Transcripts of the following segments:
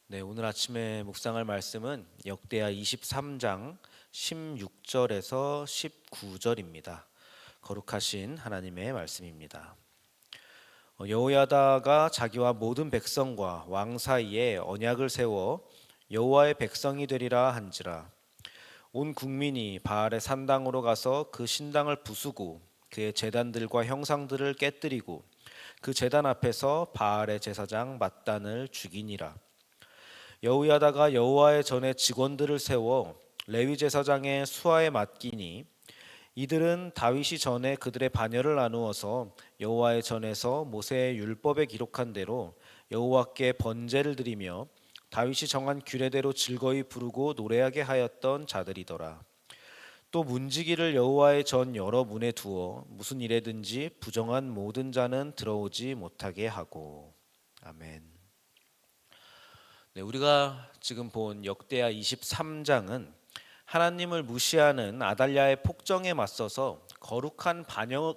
네, 오늘 아침에 묵상할 말씀은 역대하 23장 16절에서 19절입니다. 거룩하신 하나님의 말씀입니다. 여호야다가 자기와 모든 백성과 왕 사이에 언약을 세워 여호와의 백성이 되리라 한지라. 온 국민이 바알의 산당으로 가서 그 신당을 부수고 그의 제단들과 형상들을 깨뜨리고 그 제단 앞에서 바알의 제사장 맏단을 죽이니라. 여호야다가 여호와의 전에 직원들을 세워 레위 제사장의 수하에 맡기니 이들은 다윗이 전에 그들의 반열을 나누어서 여호와의 전에서 모세의 율법에 기록한 대로 여호와께 번제를 드리며 다윗이 정한 규례대로 즐거이 부르고 노래하게 하였던 자들이더라. 또 문지기를 여호와의 전 여러 문에 두어 무슨 일에든지 부정한 모든 자는 들어오지 못하게 하고. 아멘. 네, 우리가 지금 본 역대하 23장은 하나님을 무시하는 아달랴의 폭정에 맞서서 거룩한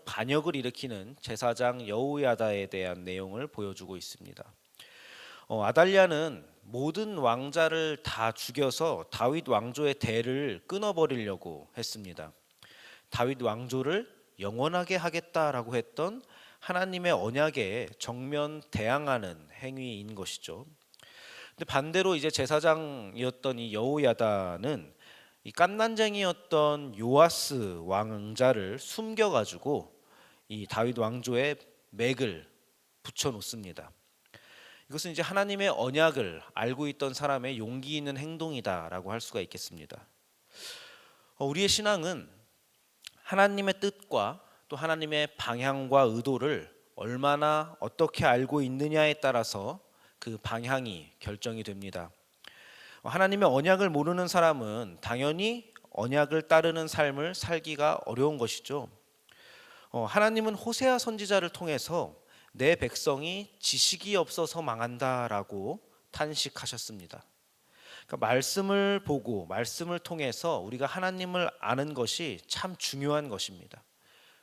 반역을 일으키는 제사장 여호야다에 대한 내용을 보여주고 있습니다. 아달랴는 모든 왕자를 다 죽여서 다윗 왕조의 대를 끊어버리려고 했습니다. 다윗 왕조를 영원하게 하겠다라고 했던 하나님의 언약에 정면 대항하는 행위인 것이죠. 근데 반대로 이제 제사장이었던 이 여호야다는 이 갓난쟁이였던 요아스 왕자를 숨겨가지고 이 다윗 왕조의 맥을 붙여 놓습니다. 이것은 이제 하나님의 언약을 알고 있던 사람의 용기 있는 행동이다라고 할 수가 있겠습니다. 우리의 신앙은 하나님의 뜻과 또 하나님의 방향과 의도를 얼마나 어떻게 알고 있느냐에 따라서 그 방향이 결정이 됩니다. 하나님의 언약을 모르는 사람은 당연히 언약을 따르는 삶을 살기가 어려운 것이죠. 하나님은 호세아 선지자를 통해서 내 백성이 지식이 없어서 망한다라고 탄식하셨습니다. 그러니까 말씀을 보고 말씀을 통해서 우리가 하나님을 아는 것이 참 중요한 것입니다.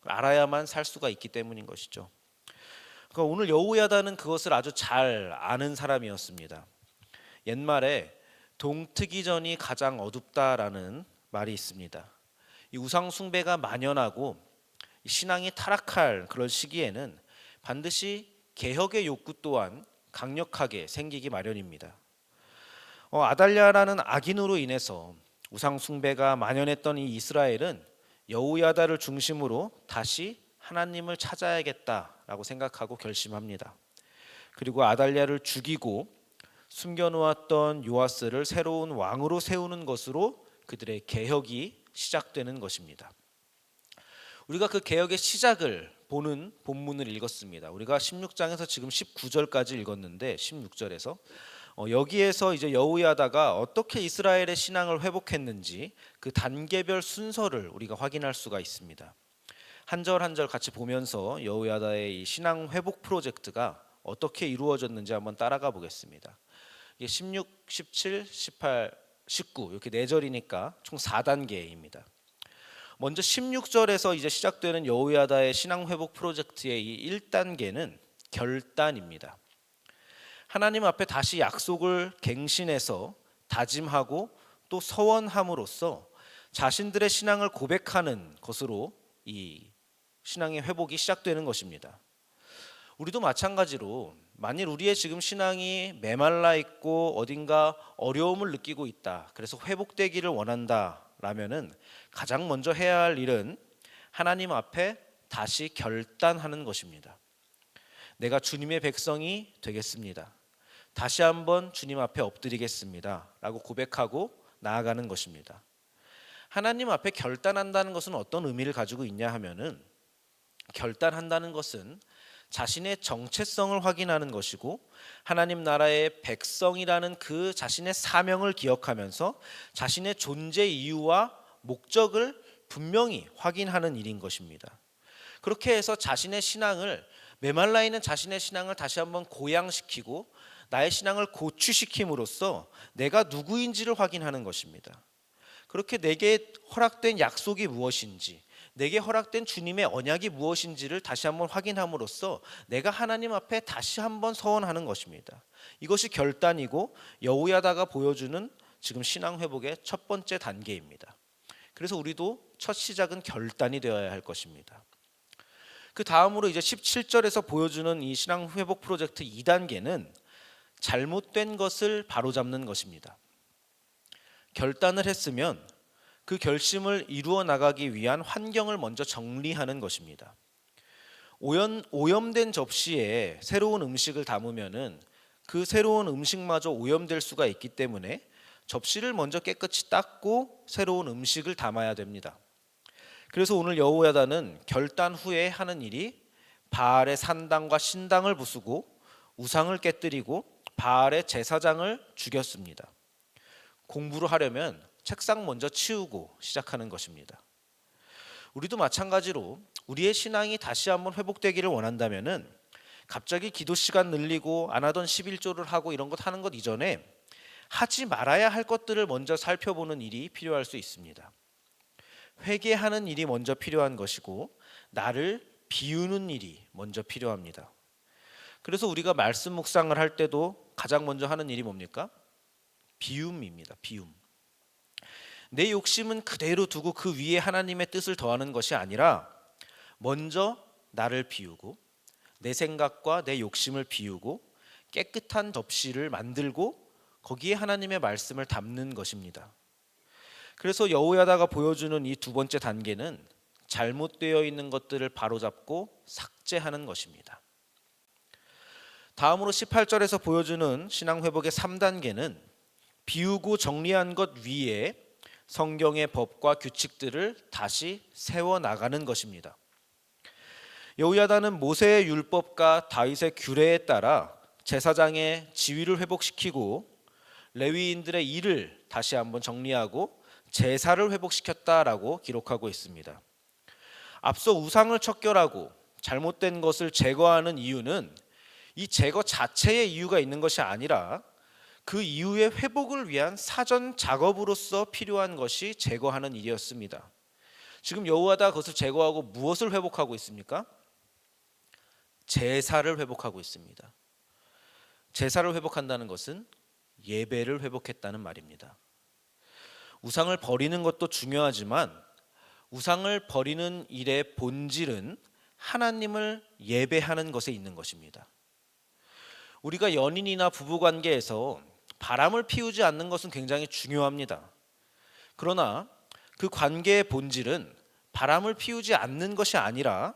알아야만 살 수가 있기 때문인 것이죠. 그러니까 오늘 여호야다는 그것을 아주 잘 아는 사람이었습니다. 옛말에 동트기 전이 가장 어둡다라는 말이 있습니다. 이 우상 숭배가 만연하고 신앙이 타락할 그런 시기에는 반드시 개혁의 욕구 또한 강력하게 생기기 마련입니다. 아달랴라는 악인으로 인해서 우상 숭배가 만연했던 이 이스라엘은 여호야다를 중심으로 다시 하나님을 찾아야겠다라고 생각하고 결심합니다. 그리고 아달랴를 죽이고 숨겨놓았던 요아스를 새로운 왕으로 세우는 것으로 그들의 개혁이 시작되는 것입니다. 우리가 그 개혁의 시작을 보는 본문을 읽었습니다. 우리가 16장에서 지금 19절까지 읽었는데 16절에서 여기에서 이제 여호야다가 어떻게 이스라엘의 신앙을 회복했는지 그 단계별 순서를 우리가 확인할 수가 있습니다. 한 절 한 절 같이 보면서 여호야다의 이 신앙 회복 프로젝트가 어떻게 이루어졌는지 한번 따라가 보겠습니다. 16, 17, 18, 19 이렇게 4절이니까 총 4단계입니다. 먼저 16절에서 이제 시작되는 여호야다의 신앙 회복 프로젝트의 이 1단계는 결단입니다. 하나님 앞에 다시 약속을 갱신해서 다짐하고 또 서원함으로써 자신들의 신앙을 고백하는 것으로 이 신앙의 회복이 시작되는 것입니다. 우리도 마찬가지로 만일 우리의 지금 신앙이 메말라 있고 어딘가 어려움을 느끼고 있다, 그래서 회복되기를 원한다라면은 가장 먼저 해야 할 일은 하나님 앞에 다시 결단하는 것입니다. 내가 주님의 백성이 되겠습니다. 다시 한번 주님 앞에 엎드리겠습니다 라고 고백하고 나아가는 것입니다. 하나님 앞에 결단한다는 것은 어떤 의미를 가지고 있냐 하면은, 결단한다는 것은 자신의 정체성을 확인하는 것이고 하나님 나라의 백성이라는 그 자신의 사명을 기억하면서 자신의 존재 이유와 목적을 분명히 확인하는 일인 것입니다. 그렇게 해서 자신의 신앙을, 메말라 있는 자신의 신앙을 다시 한번 고양시키고 나의 신앙을 고취시킴으로써 내가 누구인지를 확인하는 것입니다. 그렇게 내게 허락된 약속이 무엇인지, 내게 허락된 주님의 언약이 무엇인지를 다시 한번 확인함으로써 내가 하나님 앞에 다시 한번 서원하는 것입니다. 이것이 결단이고 여호야다가 보여주는 지금 신앙 회복의 첫 번째 단계입니다. 그래서 우리도 첫 시작은 결단이 되어야 할 것입니다. 그 다음으로 이제 17절에서 보여주는 이 신앙 회복 프로젝트 2단계는 잘못된 것을 바로잡는 것입니다. 결단을 했으면 그 결심을 이루어 나가기 위한 환경을 먼저 정리하는 것입니다. 오염된 접시에 새로운 음식을 담으면은 그 새로운 음식마저 오염될 수가 있기 때문에 접시를 먼저 깨끗이 닦고 새로운 음식을 담아야 됩니다. 그래서 오늘 여호야다는 결단 후에 하는 일이 바알의 산당과 신당을 부수고 우상을 깨뜨리고 바알의 제사장을 죽였습니다. 공부를 하려면 책상 먼저 치우고 시작하는 것입니다. 우리도 마찬가지로 우리의 신앙이 다시 한번 회복되기를 원한다면은 갑자기 기도 시간 늘리고 안 하던 11조를 하고 이런 것 하는 것 이전에 하지 말아야 할 것들을 먼저 살펴보는 일이 필요할 수 있습니다. 회개하는 일이 먼저 필요한 것이고 나를 비우는 일이 먼저 필요합니다. 그래서 우리가 말씀 묵상을 할 때도 가장 먼저 하는 일이 뭡니까? 비움입니다. 비움. 내 욕심은 그대로 두고 그 위에 하나님의 뜻을 더하는 것이 아니라 먼저 나를 비우고 내 생각과 내 욕심을 비우고 깨끗한 접시를 만들고 거기에 하나님의 말씀을 담는 것입니다. 그래서 여호야다가 보여주는 이 두 번째 단계는 잘못되어 있는 것들을 바로잡고 삭제하는 것입니다. 다음으로 18절에서 보여주는 신앙 회복의 3단계는 비우고 정리한 것 위에 성경의 법과 규칙들을 다시 세워나가는 것입니다. 여호야다는 모세의 율법과 다윗의 규례에 따라 제사장의 지위를 회복시키고 레위인들의 일을 다시 한번 정리하고 제사를 회복시켰다라고 기록하고 있습니다. 앞서 우상을 척결하고 잘못된 것을 제거하는 이유는 이 제거 자체의 이유가 있는 것이 아니라 그 이후의 회복을 위한 사전 작업으로서 필요한 것이 제거하는 일이었습니다. 지금 여호와다가 그것을 제거하고 무엇을 회복하고 있습니까? 제사를 회복하고 있습니다. 제사를 회복한다는 것은 예배를 회복했다는 말입니다. 우상을 버리는 것도 중요하지만 우상을 버리는 일의 본질은 하나님을 예배하는 것에 있는 것입니다. 우리가 연인이나 부부관계에서 바람을 피우지 않는 것은 굉장히 중요합니다. 그러나 그 관계의 본질은 바람을 피우지 않는 것이 아니라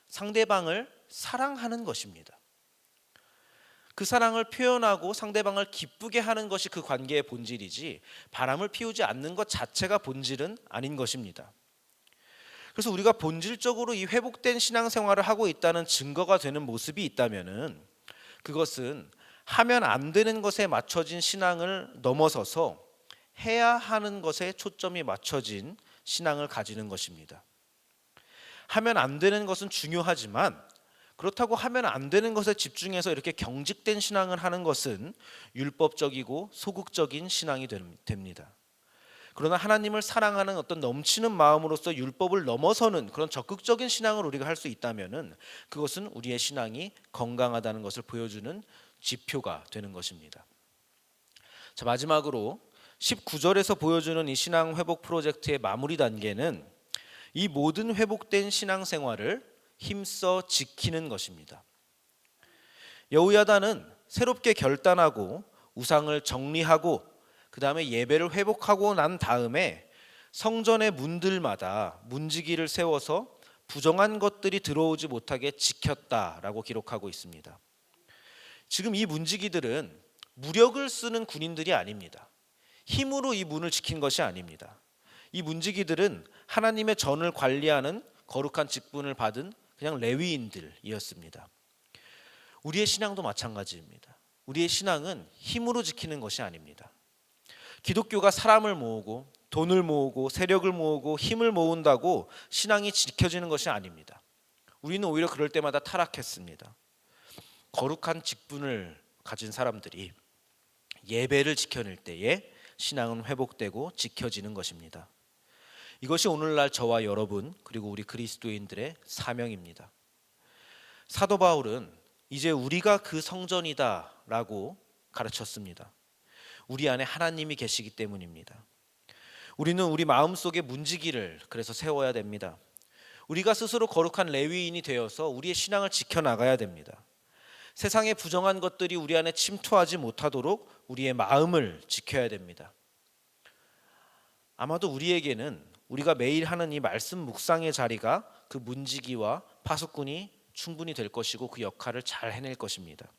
상대방을 사랑하는 것입니다. 그 사랑을 표현하고 상대방을 기쁘게 하는 것이 그 관계의 본질이지 바람을 피우지 않는 것 자체가 본질은 아닌 것입니다. 그래서 우리가 본질적으로 이 회복된 신앙생활을 하고 있다는 증거가 되는 모습이 있다면은 그것은 하면 안 되는 것에 맞춰진 신앙을 넘어서서 해야 하는 것에 초점이 맞춰진 신앙을 가지는 것입니다. 하면 안 되는 것은 중요하지만 그렇다고 하면 안 되는 것에 집중해서 이렇게 경직된 신앙을 하는 것은 율법적이고 소극적인 신앙이 됩니다. 그러나 하나님을 사랑하는 어떤 넘치는 마음으로서 율법을 넘어서는 그런 적극적인 신앙을 우리가 할 수 있다면은 그것은 우리의 신앙이 건강하다는 것을 보여주는 지표가 되는 것입니다. 자, 마지막으로 19절에서 보여주는 이 신앙 회복 프로젝트의 마무리 단계는 이 모든 회복된 신앙생활을 힘써 지키는 것입니다. 여호야다는 새롭게 결단하고 우상을 정리하고 그 다음에 예배를 회복하고 난 다음에 성전의 문들마다 문지기를 세워서 부정한 것들이 들어오지 못하게 지켰다라고 기록하고 있습니다. 지금 이 문지기들은 무력을 쓰는 군인들이 아닙니다. 힘으로 이 문을 지킨 것이 아닙니다. 이 문지기들은 하나님의 전을 관리하는 거룩한 직분을 받은 그냥 레위인들이었습니다. 우리의 신앙도 마찬가지입니다. 우리의 신앙은 힘으로 지키는 것이 아닙니다. 기독교가 사람을 모으고 돈을 모으고 세력을 모으고 힘을 모은다고 신앙이 지켜지는 것이 아닙니다. 우리는 오히려 그럴 때마다 타락했습니다. 거룩한 직분을 가진 사람들이 예배를 지켜낼 때에 신앙은 회복되고 지켜지는 것입니다. 이것이 오늘날 저와 여러분 그리고 우리 그리스도인들의 사명입니다. 사도 바울은 이제 우리가 그 성전이다라고 가르쳤습니다. 우리 안에 하나님이 계시기 때문입니다. 우리는 우리 마음속에 문지기를 그래서 세워야 됩니다. 우리가 스스로 거룩한 레위인이 되어서 우리의 신앙을 지켜나가야 됩니다. 세상의 부정한 것들이 우리 안에 침투하지 못하도록 우리의 마음을 지켜야 됩니다. 아마도 우리에게는 우리가 매일 하는 이 말씀 묵상의 자리가 그 문지기와 파수꾼이 충분히 될 것이고 그 역할을 잘 해낼 것입니다.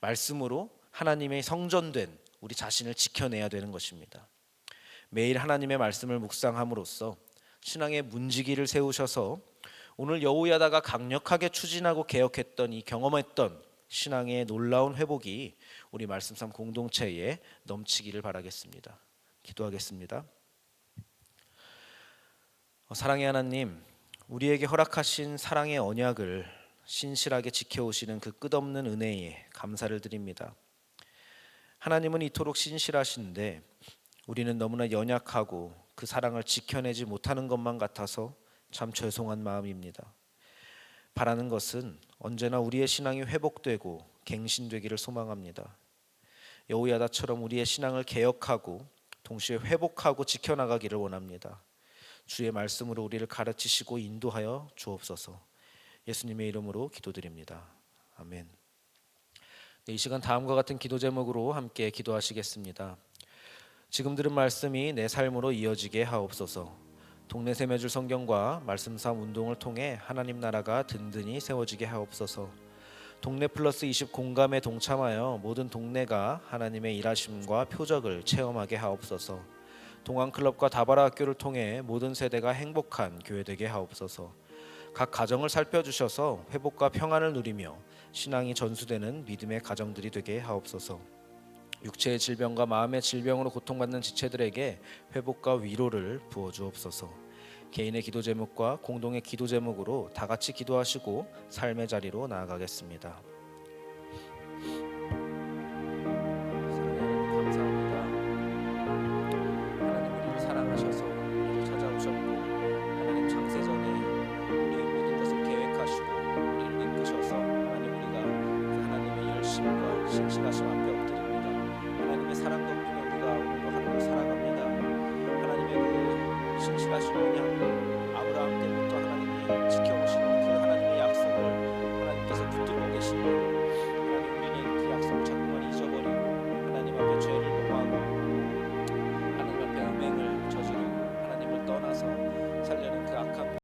말씀으로 하나님의 성전된 우리 자신을 지켜내야 되는 것입니다. 매일 하나님의 말씀을 묵상함으로써 신앙의 문지기를 세우셔서 오늘 여호야다가 강력하게 추진하고 개혁했던 이 경험했던 신앙의 놀라운 회복이 우리 말씀삼 공동체에 넘치기를 바라겠습니다. 기도하겠습니다. 사랑의 하나님, 우리에게 허락하신 사랑의 언약을 신실하게 지켜오시는 그 끝없는 은혜에 감사를 드립니다. 하나님은 이토록 신실하신데 우리는 너무나 연약하고 그 사랑을 지켜내지 못하는 것만 같아서 참 죄송한 마음입니다. 바라는 것은 언제나 우리의 신앙이 회복되고 갱신되기를 소망합니다. 여호야다처럼 우리의 신앙을 개혁하고 동시에 회복하고 지켜나가기를 원합니다. 주의 말씀으로 우리를 가르치시고 인도하여 주옵소서. 예수님의 이름으로 기도드립니다. 아멘. 이 시간 다음과 같은 기도 제목으로 함께 기도하시겠습니다. 지금 들은 말씀이 내 삶으로 이어지게 하옵소서. 동네 세며줄 성경과 말씀삼 운동을 통해 하나님 나라가 든든히 세워지게 하옵소서. 동네 플러스 20 공감에 동참하여 모든 동네가 하나님의 일하심과 표적을 체험하게 하옵소서. 동안클럽과 다바라 학교를 통해 모든 세대가 행복한 교회 되게 하옵소서. 각 가정을 살펴주셔서 회복과 평안을 누리며 신앙이 전수되는 믿음의 가정들이 되게 하옵소서. 육체의 질병과 마음의 질병으로 고통받는 지체들에게 회복과 위로를 부어주옵소서. 개인의 기도 제목과 공동의 기도 제목으로 다 같이 기도하시고 삶의 자리로 나아가겠습니다. 감사합니다. 하나님 우리를 사랑하셔서 우리를 찾아오셨고 하나님 창세전에 우리의 모든 것을 계획하시고 우리를 이끄셔서 하나님 우리가 하나님의 열심과 신실하심 앞에